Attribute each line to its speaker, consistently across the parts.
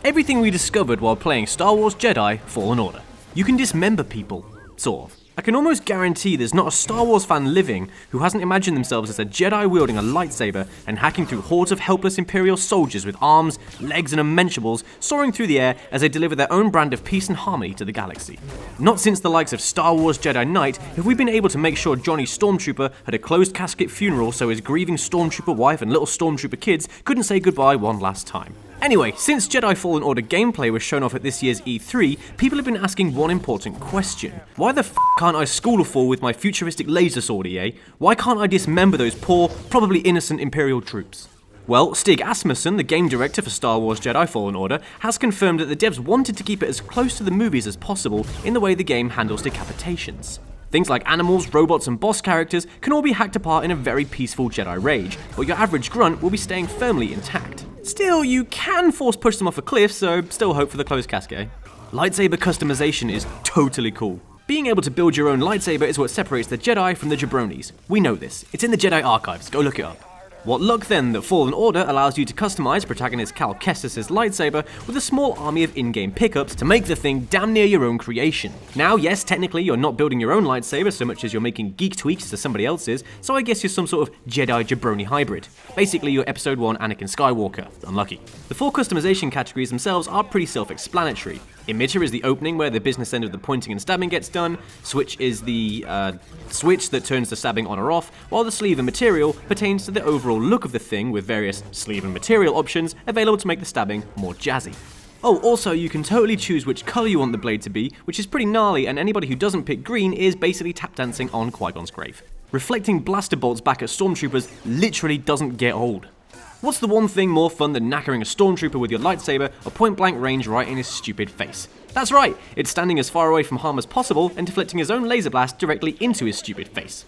Speaker 1: Everything we discovered while playing Star Wars Jedi Fallen Order. You can dismember people, sort of. I can almost guarantee there's not a Star Wars fan living who hasn't imagined themselves as a Jedi wielding a lightsaber and hacking through hordes of helpless Imperial soldiers with arms, legs and unmentionables soaring through the air as they deliver their own brand of peace and harmony to the galaxy. Not since the likes of Star Wars Jedi Knight have we been able to make sure Johnny Stormtrooper had a closed casket funeral so his grieving Stormtrooper wife and little Stormtrooper kids couldn't say goodbye one last time. Anyway, since Jedi Fallen Order gameplay was shown off at this year's E3, people have been asking one important question. Why the f*** can't I school a fool with my futuristic laser sword, EA? Why can't I dismember those poor, probably innocent Imperial troops? Well, Stig Asmussen, the game director for Star Wars Jedi Fallen Order, has confirmed that the devs wanted to keep it as close to the movies as possible in the way the game handles decapitations. Things like animals, robots and boss characters can all be hacked apart in a very peaceful Jedi rage, but your average grunt will be staying firmly intact. Still, you can force push them off a cliff, so still hope for the closed casket, eh? Lightsaber customization is totally cool. Being able to build your own lightsaber is what separates the Jedi from the jabronis. We know this. It's in the Jedi archives, go look it up. What luck then that Fallen Order allows you to customize protagonist Cal Kestis' lightsaber with a small army of in-game pickups to make the thing damn near your own creation. Now, yes, technically you're not building your own lightsaber so much as you're making geek tweaks to somebody else's, so I guess you're some sort of Jedi jabroni hybrid. Basically you're Episode 1 Anakin Skywalker. Unlucky. The 4 customization categories themselves are pretty self-explanatory. Emitter is the opening where the business end of the pointing and stabbing gets done, Switch is the switch that turns the stabbing on or off, while the sleeve and material pertains to the overall look of the thing with various sleeve and material options available to make the stabbing more jazzy. Oh, also you can totally choose which colour you want the blade to be, which is pretty gnarly, and anybody who doesn't pick green is basically tap dancing on Qui-Gon's grave. Reflecting blaster bolts back at stormtroopers literally doesn't get old. What's the one thing more fun than knackering a stormtrooper with your lightsaber at point-blank range right in his stupid face? That's right, it's standing as far away from harm as possible and deflecting his own laser blast directly into his stupid face.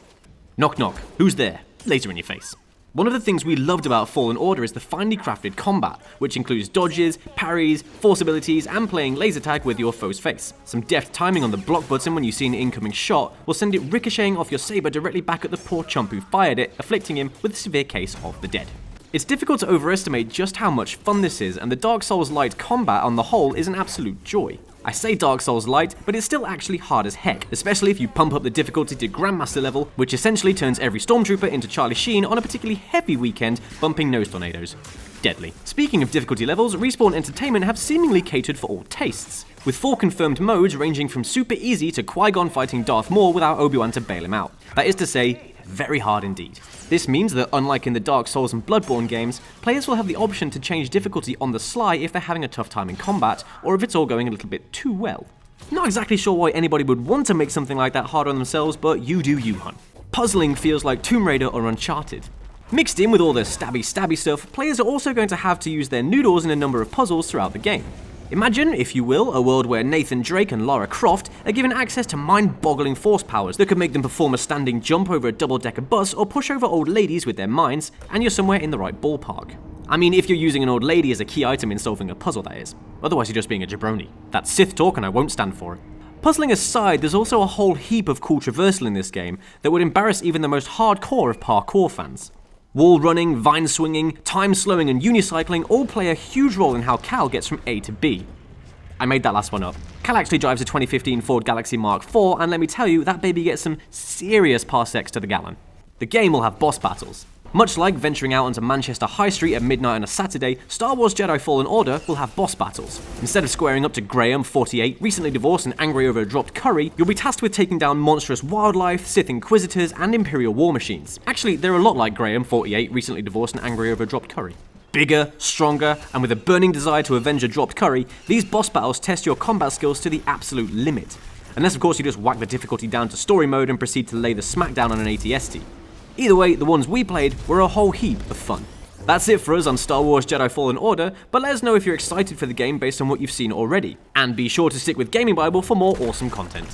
Speaker 1: Knock knock, who's there? Laser in your face. One of the things we loved about Fallen Order is the finely crafted combat, which includes dodges, parries, force abilities, and playing laser tag with your foe's face. Some deft timing on the block button when you see an incoming shot will send it ricocheting off your saber directly back at the poor chump who fired it, afflicting him with a severe case of the dead. It's difficult to overestimate just how much fun this is, and the Dark Souls Light combat on the whole is an absolute joy. I say Dark Souls Light, but it's still actually hard as heck, especially if you pump up the difficulty to Grandmaster level, which essentially turns every Stormtrooper into Charlie Sheen on a particularly heavy weekend bumping nose tornadoes. Deadly. Speaking of difficulty levels, Respawn Entertainment have seemingly catered for all tastes, with 4 confirmed modes ranging from super easy to Qui-Gon fighting Darth Maul without Obi-Wan to bail him out. That is to say, very hard indeed. This means that, unlike in the Dark Souls and Bloodborne games, players will have the option to change difficulty on the sly if they're having a tough time in combat, or if it's all going a little bit too well. Not exactly sure why anybody would want to make something like that hard on themselves, but you do you, hun. Puzzling feels like Tomb Raider or Uncharted. Mixed in with all the stabby stuff, players are also going to have to use their noodles in a number of puzzles throughout the game. Imagine, if you will, a world where Nathan Drake and Lara Croft are given access to mind-boggling force powers that could make them perform a standing jump over a double-decker bus or push over old ladies with their minds, and you're somewhere in the right ballpark. I mean, if you're using an old lady as a key item in solving a puzzle, that is. Otherwise you're just being a jabroni. That's Sith talk and I won't stand for it. Puzzling aside, there's also a whole heap of cool traversal in this game that would embarrass even the most hardcore of parkour fans. Wall running, vine swinging, time slowing and unicycling all play a huge role in how Cal gets from A to B. I made that last one up. Cal actually drives a 2015 Ford Galaxy Mark IV, and let me tell you, that baby gets some serious parsecs to the gallon. The game will have boss battles. Much like venturing out onto Manchester High Street at midnight on a Saturday, Star Wars Jedi Fallen Order will have boss battles. Instead of squaring up to Graham, 48, recently divorced and angry over a dropped curry, you'll be tasked with taking down monstrous wildlife, Sith Inquisitors, and Imperial war machines. Actually, they're a lot like Graham, 48, recently divorced and angry over a dropped curry. Bigger, stronger, and with a burning desire to avenge a dropped curry, these boss battles test your combat skills to the absolute limit. Unless of course you just whack the difficulty down to story mode and proceed to lay the smackdown on an ATST. Either way, the ones we played were a whole heap of fun. That's it for us on Star Wars Jedi Fallen Order, but let us know if you're excited for the game based on what you've seen already. And be sure to stick with GAMINGbible for more awesome content.